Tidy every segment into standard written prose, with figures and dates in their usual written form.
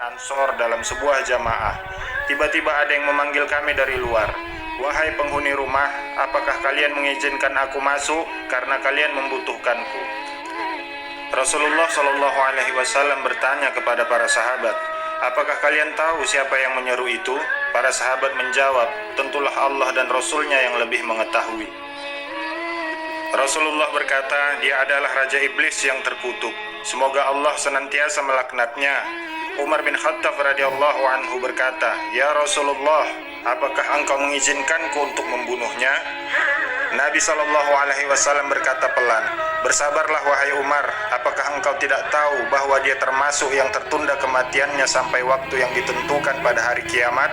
Ansor dalam sebuah jamaah. Tiba-tiba ada yang memanggil kami dari luar. Wahai penghuni rumah, apakah kalian mengizinkan aku masuk karena kalian membutuhkanku? Rasulullah Shallallahu Alaihi Wasallam bertanya kepada para sahabat, apakah kalian tahu siapa yang menyeru itu? Para sahabat menjawab, tentulah Allah dan Rasulnya yang lebih mengetahui. Rasulullah berkata, dia adalah Raja Iblis yang terkutuk. Semoga Allah senantiasa melaknatnya. Umar bin Khattab radhiyallahu anhu berkata, ya Rasulullah, apakah engkau mengizinkanku untuk membunuhnya? Nabi SAW berkata pelan, bersabarlah wahai Umar, apakah engkau tidak tahu bahwa dia termasuk yang tertunda kematiannya sampai waktu yang ditentukan pada hari kiamat?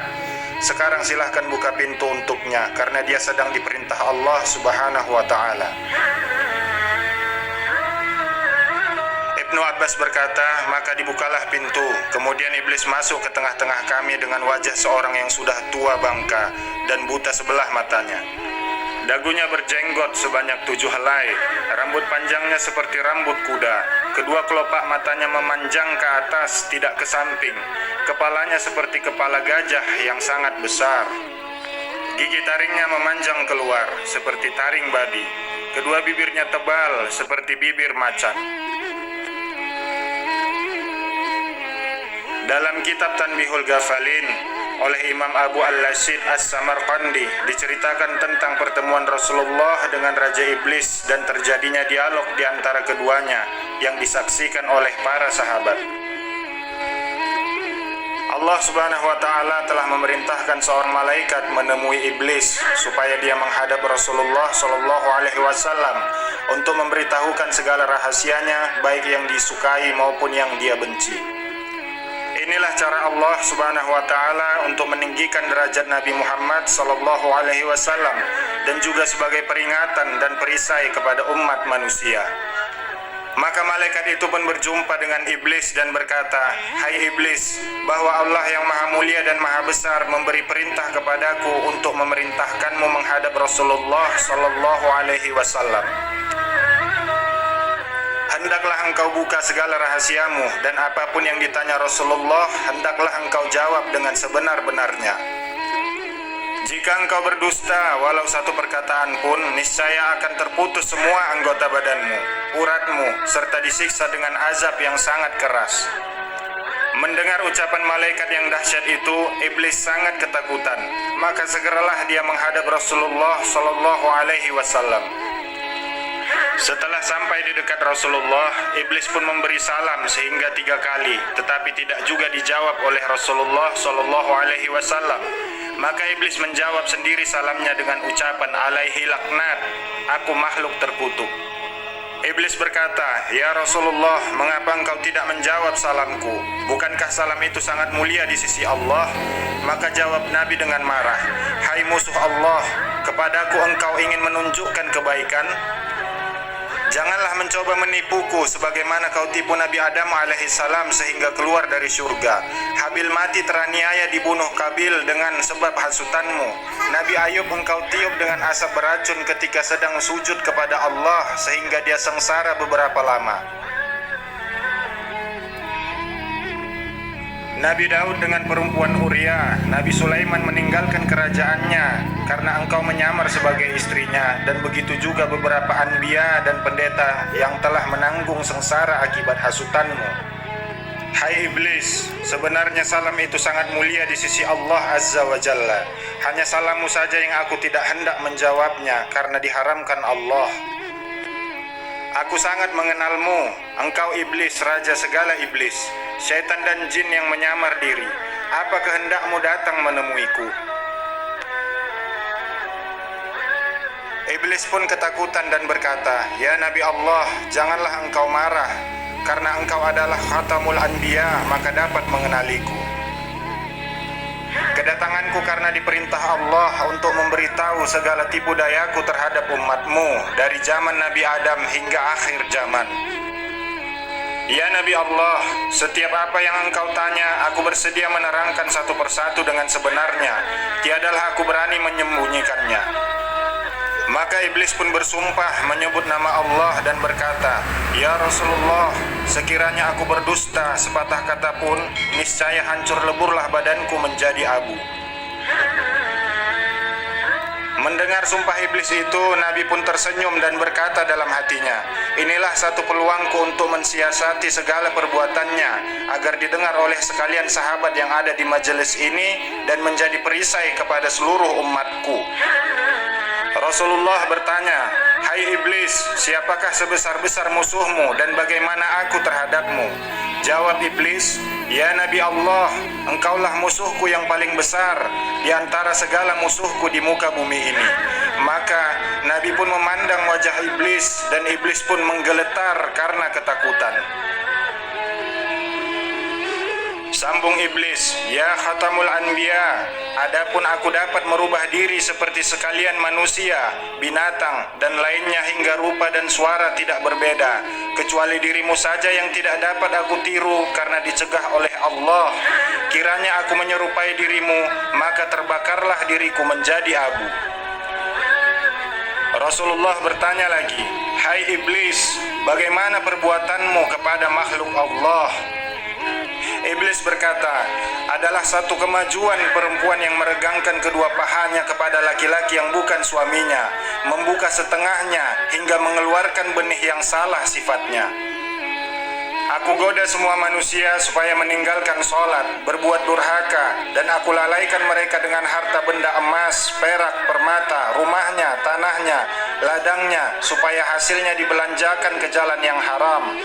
Sekarang silahkan buka pintu untuknya, karena dia sedang diperintah Allah Subhanahu wa Ta'ala. Ibnu Abbas berkata, maka dibukalah pintu. Kemudian iblis masuk ke tengah-tengah kami dengan wajah seorang yang sudah tua bangka dan buta sebelah matanya. Dagunya berjenggot sebanyak 7 helai, rambut panjangnya seperti rambut kuda, kedua kelopak matanya memanjang ke atas, tidak ke samping, kepalanya seperti kepala gajah yang sangat besar. Gigi taringnya memanjang keluar, seperti taring babi, kedua bibirnya tebal, seperti bibir macan. Dalam kitab Tanbihul Ghafalin oleh Imam Abu Al-Lasid As-Samarqandi diceritakan tentang pertemuan Rasulullah dengan Raja Iblis dan terjadinya dialog di antara keduanya yang disaksikan oleh para sahabat. Allah Subhanahu wa Ta'ala telah memerintahkan seorang malaikat menemui iblis supaya dia menghadap Rasulullah Shallallahu Alaihi Wasallam untuk memberitahukan segala rahasianya, baik yang disukai maupun yang dia benci. Inilah cara Allah Subhanahu wa Ta'ala untuk meninggikan derajat Nabi Muhammad Sallallahu Alaihi Wasallam dan juga sebagai peringatan dan perisai kepada umat manusia. Maka malaikat itu pun berjumpa dengan iblis dan berkata, hai iblis, bahwa Allah yang maha mulia dan maha besar memberi perintah kepadaku untuk memerintahkanmu menghadap Rasulullah Sallallahu Alaihi Wasallam. Hendaklah engkau buka segala rahasiamu, dan apapun yang ditanya Rasulullah, hendaklah engkau jawab dengan sebenar-benarnya. Jika engkau berdusta walau satu perkataan pun, niscaya akan terputus semua anggota badanmu, uratmu, serta disiksa dengan azab yang sangat keras. Mendengar ucapan malaikat yang dahsyat itu, iblis sangat ketakutan. Maka segeralah dia menghadap Rasulullah Sallallahu Alaihi Wasallam. Setelah sampai di dekat Rasulullah, iblis pun memberi salam sehingga 3 kali, tetapi tidak juga dijawab oleh Rasulullah Shallallahu Alaihi Wasallam. Maka iblis menjawab sendiri salamnya dengan ucapan alaihi laknat, aku makhluk terkutuk. Iblis berkata, ya Rasulullah, mengapa engkau tidak menjawab salamku? Bukankah salam itu sangat mulia di sisi Allah? Maka jawab Nabi dengan marah, hai musuh Allah, kepadaku engkau ingin menunjukkan kebaikan? Janganlah mencoba menipuku sebagaimana kau tipu Nabi Adam alaihissalam sehingga keluar dari surga. Habil mati teraniaya dibunuh Kabil dengan sebab hasutanmu. Nabi Ayub engkau tiup dengan asap beracun ketika sedang sujud kepada Allah sehingga dia sengsara beberapa lama. Nabi Daud dengan perempuan Uria, Nabi Sulaiman meninggalkan kerajaannya karena engkau menyamar sebagai istrinya, dan begitu juga beberapa anbiya dan pendeta yang telah menanggung sengsara akibat hasutanmu. Hai iblis, sebenarnya salam itu sangat mulia di sisi Allah Azza wa Jalla. Hanya salammu saja yang aku tidak hendak menjawabnya karena diharamkan Allah. Aku sangat mengenalmu, engkau iblis, raja segala iblis, syaitan dan jin yang menyamar diri. Apa kehendakmu datang menemuiku? Iblis pun ketakutan dan berkata, ya Nabi Allah, janganlah engkau marah, karena engkau adalah khatamul anbiya, maka dapat mengenaliku. Kedatanganku karena diperintah Allah untuk memberitahu segala tipu dayaku terhadap umatmu dari zaman Nabi Adam hingga akhir zaman. Ya Nabi Allah, setiap apa yang engkau tanya, aku bersedia menerangkan satu persatu dengan sebenarnya. Tiadalah aku berani menyembunyikannya. Maka iblis pun bersumpah menyebut nama Allah dan berkata, "Ya Rasulullah, sekiranya aku berdusta sepatah kata pun, niscaya hancur leburlah badanku menjadi abu." Mendengar sumpah iblis itu, Nabi pun tersenyum dan berkata dalam hatinya, "Inilah satu peluangku untuk mensiasati segala perbuatannya, agar didengar oleh sekalian sahabat yang ada di majelis ini dan menjadi perisai kepada seluruh umatku." Rasulullah bertanya, "Hai iblis, siapakah sebesar-besar musuhmu dan bagaimana aku terhadapmu?" Jawab iblis, "Ya Nabi Allah, engkaulah musuhku yang paling besar di antara segala musuhku di muka bumi ini." Maka Nabi pun memandang wajah iblis dan iblis pun menggeletar karena ketakutan. Sambung iblis, "Ya Khatamul Anbiya, adapun aku dapat merubah diri seperti sekalian manusia, binatang, dan lainnya hingga rupa dan suara tidak berbeda, kecuali dirimu saja yang tidak dapat aku tiru karena dicegah oleh Allah. Kiranya aku menyerupai dirimu, maka terbakarlah diriku menjadi abu." Rasulullah bertanya lagi, "Hai iblis, bagaimana perbuatanmu kepada makhluk Allah?" Iblis berkata, "Adalah satu kemajuan perempuan yang meregangkan kedua pahanya kepada laki-laki yang bukan suaminya, membuka setengahnya hingga mengeluarkan benih yang salah sifatnya. Aku goda semua manusia supaya meninggalkan sholat, berbuat durhaka, dan aku lalaikan mereka dengan harta benda emas, perak, permata, rumahnya, tanahnya, ladangnya, supaya hasilnya dibelanjakan ke jalan yang haram.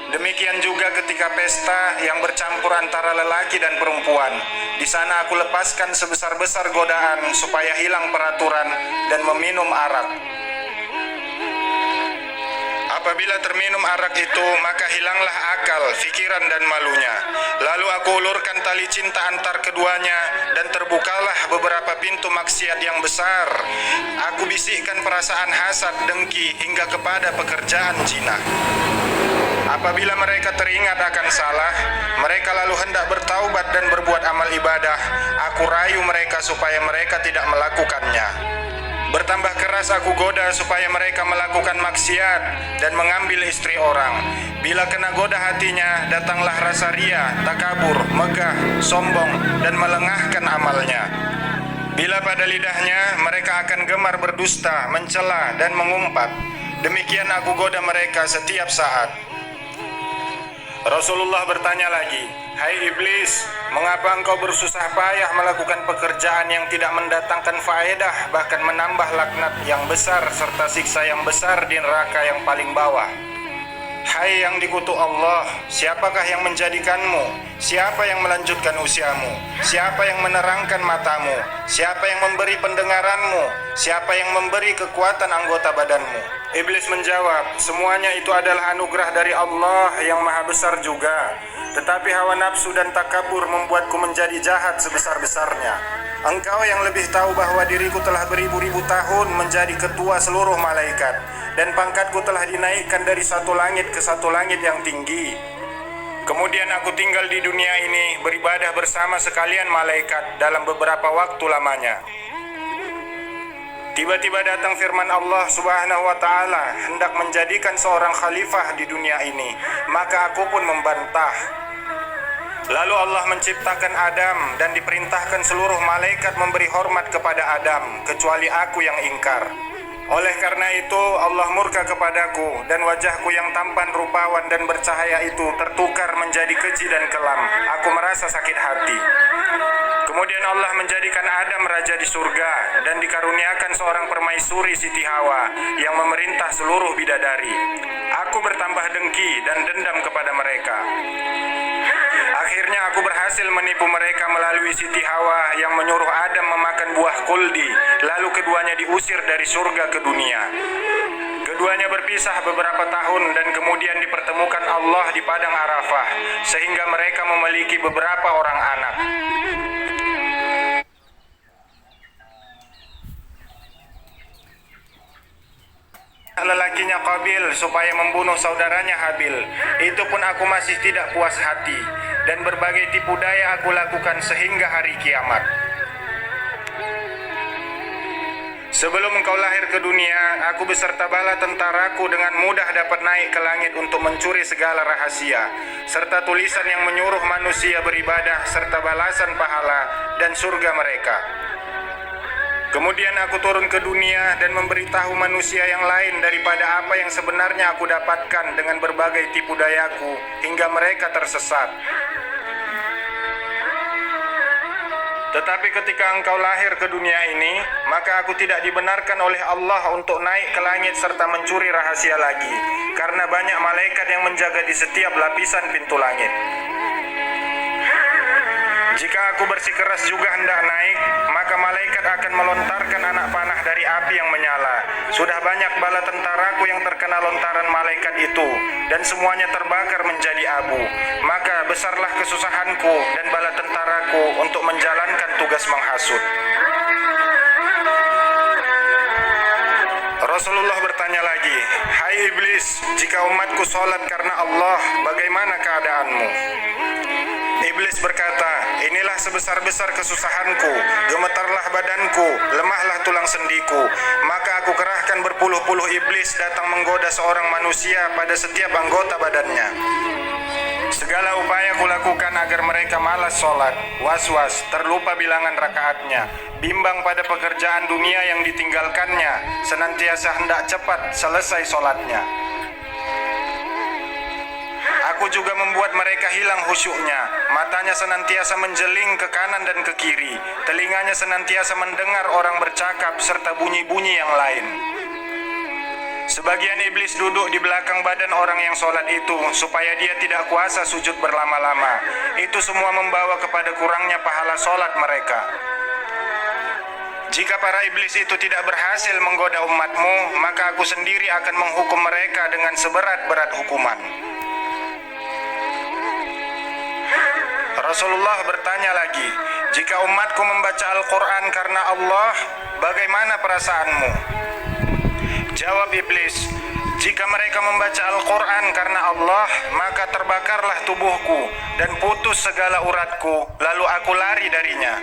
Demikian juga ketika pesta yang bercampur antara lelaki dan perempuan. Di sana aku lepaskan sebesar-besar godaan supaya hilang peraturan dan meminum arak. Apabila terminum arak itu, maka hilanglah akal, fikiran dan malunya. Lalu aku ulurkan tali cinta antar keduanya dan terbukalah beberapa pintu maksiat yang besar. Aku bisikkan perasaan hasad, dengki hingga kepada pekerjaan zina. Apabila mereka teringat akan salah, mereka lalu hendak bertaubat dan berbuat amal ibadah. Aku rayu mereka supaya mereka tidak melakukannya. Bertambah keras aku goda supaya mereka melakukan maksiat dan mengambil istri orang. Bila kena goda hatinya, datanglah rasa ria, takabur, megah, sombong, dan melengahkan amalnya. Bila pada lidahnya, mereka akan gemar berdusta, mencela, dan mengumpat. Demikian aku goda mereka setiap saat. Rasulullah bertanya lagi, "Hai iblis, mengapa engkau bersusah payah melakukan pekerjaan yang tidak mendatangkan faedah, bahkan menambah laknat yang besar serta siksa yang besar di neraka yang paling bawah? Hai yang dikutuk Allah, siapakah yang menjadikanmu? Siapa yang melanjutkan usiamu? Siapa yang menerangkan matamu? Siapa yang memberi pendengaranmu? Siapa yang memberi kekuatan anggota badanmu?" Iblis menjawab, "Semuanya itu adalah anugerah dari Allah yang maha besar juga. Tetapi hawa nafsu dan takabur membuatku menjadi jahat sebesar-besarnya. Engkau yang lebih tahu bahwa diriku telah beribu-ribu tahun menjadi ketua seluruh malaikat, dan pangkatku telah dinaikkan dari satu langit ke satu langit yang tinggi. Kemudian aku tinggal di dunia ini beribadah bersama sekalian malaikat dalam beberapa waktu lamanya. Tiba-tiba datang firman Allah Subhanahu wa ta'ala hendak menjadikan seorang khalifah di dunia ini, maka aku pun membantah. Lalu Allah menciptakan Adam dan diperintahkan seluruh malaikat memberi hormat kepada Adam, kecuali aku yang ingkar. Oleh karena itu Allah murka kepadaku, dan wajahku yang tampan, rupawan, dan bercahaya itu tertukar menjadi keji dan kelam. Aku merasa sakit hati. Kemudian Allah menjadikan Adam raja di surga dan dikaruniakan seorang permaisuri Siti Hawa yang memerintah seluruh bidadari. Aku bertambah dengki dan dendam kepada mereka. Akhirnya aku berhasil menipu mereka melalui Siti Hawa yang menyuruh Adam memakan buah kuldi, lalu keduanya diusir dari surga ke dunia. Keduanya berpisah beberapa tahun dan kemudian dipertemukan Allah di padang Arafah, sehingga mereka memiliki beberapa orang anak. Lelakinya Qabil supaya membunuh saudaranya Habil. Itu pun aku masih tidak puas hati, dan berbagai tipu daya aku lakukan sehingga hari kiamat. Sebelum engkau lahir ke dunia, aku beserta bala tentaraku dengan mudah dapat naik ke langit untuk mencuri segala rahasia, serta tulisan yang menyuruh manusia beribadah, serta balasan pahala dan surga mereka. Kemudian aku turun ke dunia dan memberitahu manusia yang lain daripada apa yang sebenarnya aku dapatkan dengan berbagai tipu dayaku, hingga mereka tersesat. Tetapi ketika engkau lahir ke dunia ini, maka aku tidak dibenarkan oleh Allah untuk naik ke langit serta mencuri rahasia lagi, karena banyak malaikat yang menjaga di setiap lapisan pintu langit. Jika aku bersikeras juga hendak naik, maka malaikat akan melontarkan anak panah dari api yang menyala. Sudah banyak bala tentaraku yang terkena lontaran malaikat itu, dan semuanya terbakar menjadi abu. Maka besarlah kesusahanku dan bala tentaraku untuk menjalankan tugas menghasut. Rasulullah bertanya lagi, "Hai iblis, jika umatku sholat karena Allah, bagaimana keadaanmu?" Iblis berkata, "Inilah sebesar-besar kesusahanku, gemetarlah badanku, lemahlah tulang sendiku. Maka aku kerahkan berpuluh-puluh iblis datang menggoda seorang manusia pada setiap anggota badannya. Segala upaya kulakukan agar mereka malas sholat, was-was, terlupa bilangan rakaatnya, bimbang pada pekerjaan dunia yang ditinggalkannya, senantiasa hendak cepat selesai sholatnya. Aku juga membuat mereka hilang khusyuknya, matanya senantiasa menjeling ke kanan dan ke kiri, telinganya senantiasa mendengar orang bercakap serta bunyi-bunyi yang lain. Sebagian iblis duduk di belakang badan orang yang sholat itu, supaya dia tidak kuasa sujud berlama-lama. Itu semua membawa kepada kurangnya pahala sholat mereka. Jika para iblis itu tidak berhasil menggoda umatmu, maka aku sendiri akan menghukum mereka dengan seberat-berat hukuman." Rasulullah bertanya lagi, "Jika umatku membaca Al-Quran karena Allah, bagaimana perasaanmu?" Jawab iblis, "Jika mereka membaca Al-Quran karena Allah, maka terbakarlah tubuhku dan putus segala uratku, lalu aku lari darinya.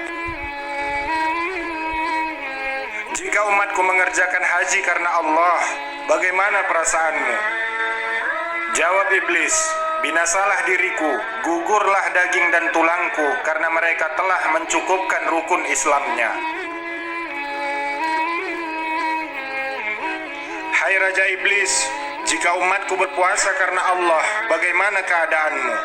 Jika umatku mengerjakan haji karena Allah, bagaimana perasaanmu?" Jawab iblis, "Binasalah diriku, gugurlah daging dan tulangku, karena mereka telah mencukupkan rukun Islamnya." Hai Raja Iblis, jika umatku berpuasa karena Allah, bagaimana keadaanmu?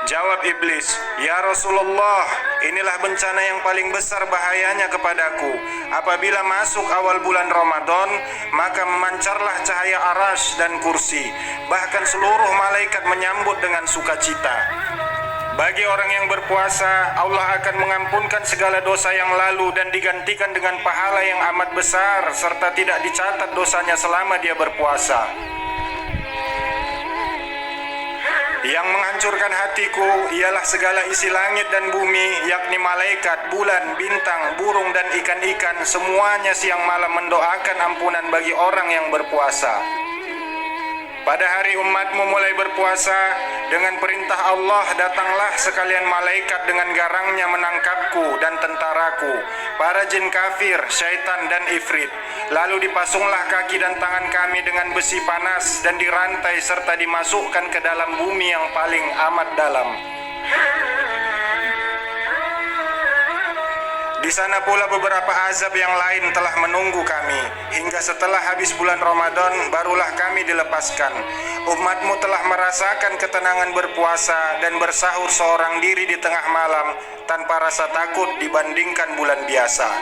Jawab iblis, "Ya Rasulullah, inilah bencana yang paling besar bahayanya kepadaku. Apabila masuk awal bulan Ramadan, maka memancarlah cahaya arasy dan kursi. Bahkan seluruh malaikat menyambut dengan sukacita. Bagi orang yang berpuasa, Allah akan mengampunkan segala dosa yang lalu dan digantikan dengan pahala yang amat besar, serta tidak dicatat dosanya selama dia berpuasa. Yang menghancurkan hatiku ialah segala isi langit dan bumi, yakni malaikat, bulan, bintang, burung, dan ikan-ikan, semuanya siang malam mendoakan ampunan bagi orang yang berpuasa. Pada hari umatmu mulai berpuasa, dengan perintah Allah datanglah sekalian malaikat dengan garangnya menangkapku dan tentaraku, para jin kafir, syaitan, dan ifrit. Lalu dipasunglah kaki dan tangan kami dengan besi panas dan dirantai serta dimasukkan ke dalam bumi yang paling amat dalam. Di sana pula beberapa azab yang lain telah menunggu kami, hingga setelah habis bulan Ramadan barulah kami dilepaskan. Umatmu telah merasakan ketenangan berpuasa dan bersahur seorang diri di tengah malam tanpa rasa takut dibandingkan bulan biasa.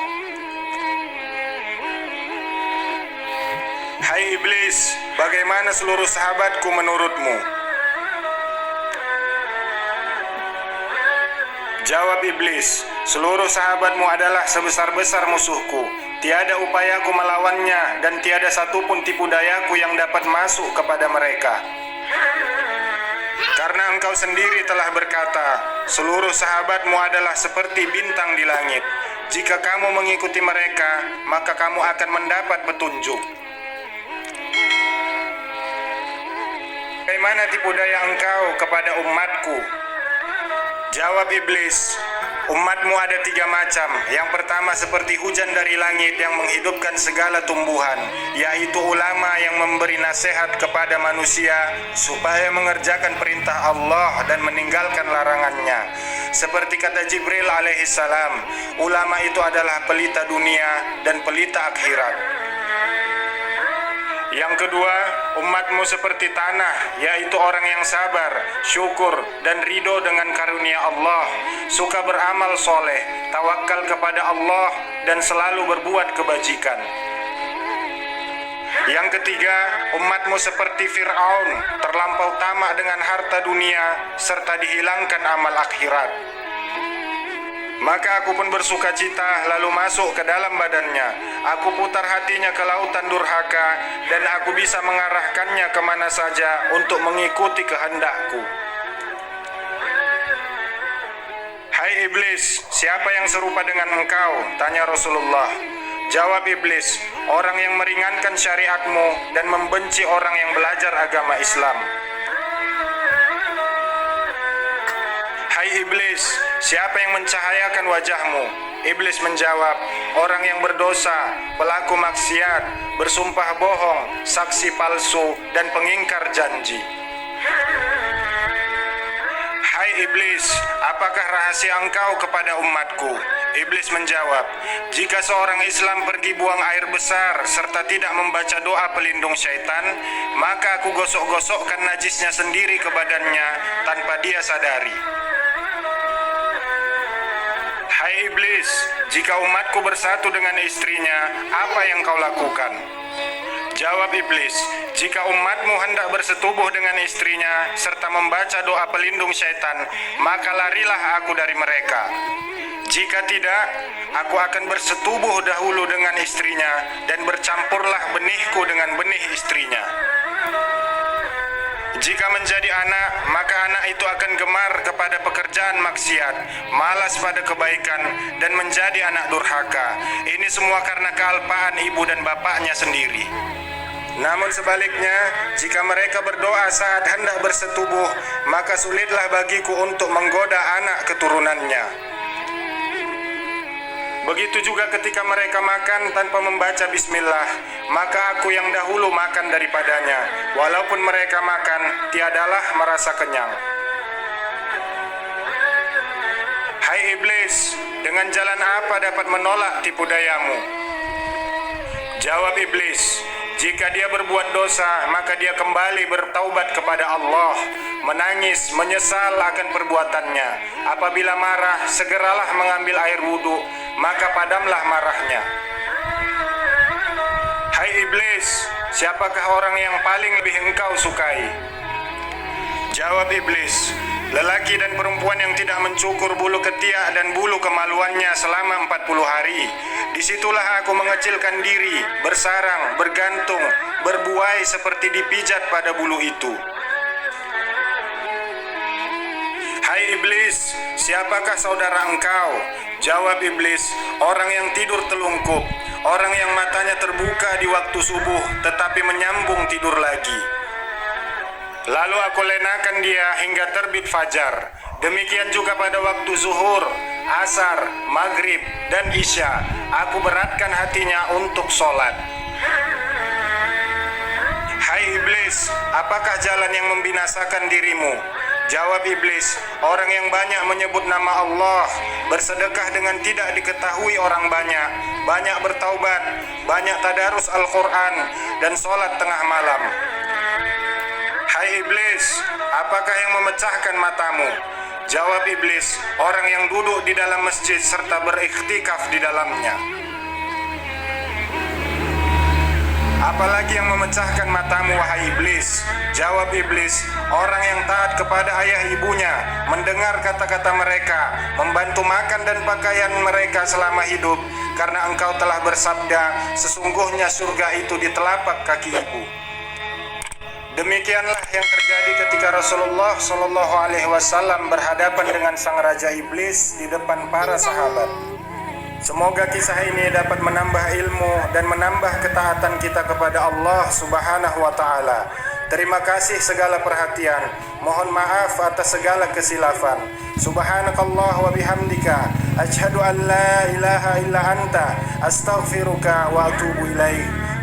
Hai iblis, bagaimana seluruh sahabatku menurutmu? Jawab iblis, "Seluruh sahabatmu adalah sebesar-besar musuhku. Tiada upayaku melawannya dan tiada satupun tipu dayaku yang dapat masuk kepada mereka. Karena engkau sendiri telah berkata, seluruh sahabatmu adalah seperti bintang di langit. Jika kamu mengikuti mereka, maka kamu akan mendapat petunjuk." Bagaimana tipu daya engkau kepada umatku? Jawab iblis, Umatmu ada 3 macam. Yang pertama seperti hujan dari langit yang menghidupkan segala tumbuhan, yaitu ulama yang memberi nasihat kepada manusia supaya mengerjakan perintah Allah dan meninggalkan larangannya. Seperti kata Jibril alaihissalam, ulama itu adalah pelita dunia dan pelita akhirat. Yang kedua, umatmu seperti tanah, yaitu orang yang sabar, syukur, dan ridho dengan karunia Allah, suka beramal soleh, tawakal kepada Allah, dan selalu berbuat kebajikan. Yang ketiga, umatmu seperti Fir'aun, terlampau tamak dengan harta dunia, serta dihilangkan amal akhirat. Maka aku pun bersuka cita lalu masuk ke dalam badannya. Aku putar hatinya ke lautan durhaka, dan aku bisa mengarahkannya kemana saja untuk mengikuti kehendakku. Hai iblis, siapa yang serupa dengan engkau? Tanya Rasulullah. Jawab iblis, orang yang meringankan syariatmu dan membenci orang yang belajar agama Islam. Hai iblis, siapa yang mencahayakan wajahmu? Iblis menjawab, orang yang berdosa, pelaku maksiat, bersumpah bohong, saksi palsu, dan pengingkar janji. Hai iblis, apakah rahasia engkau kepada umatku? Iblis menjawab, jika seorang Islam pergi buang air besar serta tidak membaca doa pelindung syaitan, maka aku gosok-gosokkan najisnya sendiri ke badannya tanpa dia sadari. Hai iblis, jika umatku bersatu dengan istrinya, apa yang kau lakukan? Jawab iblis, jika umatmu hendak bersetubuh dengan istrinya serta membaca doa pelindung syaitan, maka larilah aku dari mereka. Jika tidak, aku akan bersetubuh dahulu dengan istrinya dan bercampurlah benihku dengan benih istrinya. Jika menjadi anak, maka anak itu akan gemar kepada pekerjaan maksiat, malas pada kebaikan, dan menjadi anak durhaka. Ini semua karena kealpaan ibu dan bapaknya sendiri. Namun sebaliknya, jika mereka berdoa saat hendak bersetubuh, maka sulitlah bagiku untuk menggoda anak keturunannya. Begitu juga ketika mereka makan tanpa membaca bismillah, maka aku yang dahulu makan daripadanya. Walaupun mereka makan, tiadalah merasa kenyang. Hai iblis, dengan jalan apa dapat menolak tipu dayamu? Jawab iblis, jika dia berbuat dosa, maka dia kembali bertaubat kepada Allah, menangis, menyesal akan perbuatannya. Apabila marah, segeralah mengambil air wudhu, maka padamlah marahnya. Hai iblis, siapakah orang yang paling lebih engkau sukai? Jawab iblis, lelaki dan perempuan yang tidak mencukur bulu ketiak dan bulu kemaluannya selama 40 hari. Disitulah aku mengecilkan diri, bersarang, bergantung, berbuai seperti dipijat pada bulu itu. Hai iblis, siapakah saudara engkau? Jawab iblis, orang yang tidur telungkup, orang yang matanya terbuka di waktu subuh tetapi menyambung tidur lagi. Lalu aku lenakan dia hingga terbit fajar. Demikian juga pada waktu zuhur, asar, maghrib, dan isya. Aku beratkan hatinya untuk sholat. Hai iblis, apakah jalan yang membinasakan dirimu? Jawab iblis, orang yang banyak menyebut nama Allah, bersedekah dengan tidak diketahui orang banyak, banyak bertaubat, banyak tadarus Al-Quran, dan sholat tengah malam. Hai iblis, apakah yang memecahkan matamu? Jawab iblis, orang yang duduk di dalam masjid serta beriktikaf di dalamnya. Apalagi yang memecahkan matamu, wahai iblis? Jawab iblis, orang yang taat kepada ayah ibunya, mendengar kata-kata mereka, membantu makan dan pakaian mereka selama hidup, karena engkau telah bersabda, sesungguhnya surga itu di telapak kaki ibu. Demikianlah yang terjadi ketika Rasulullah SAW berhadapan dengan sang raja iblis di depan para sahabat. Semoga kisah ini dapat menambah ilmu dan menambah ketaatan kita kepada Allah Subhanahu wa Ta'ala. Terima kasih segala perhatian. Mohon maaf atas segala kesilafan. Subhanakallah wa bihamdika asyhadu an la ilaha illa anta astaghfiruka wa atubu ilaik.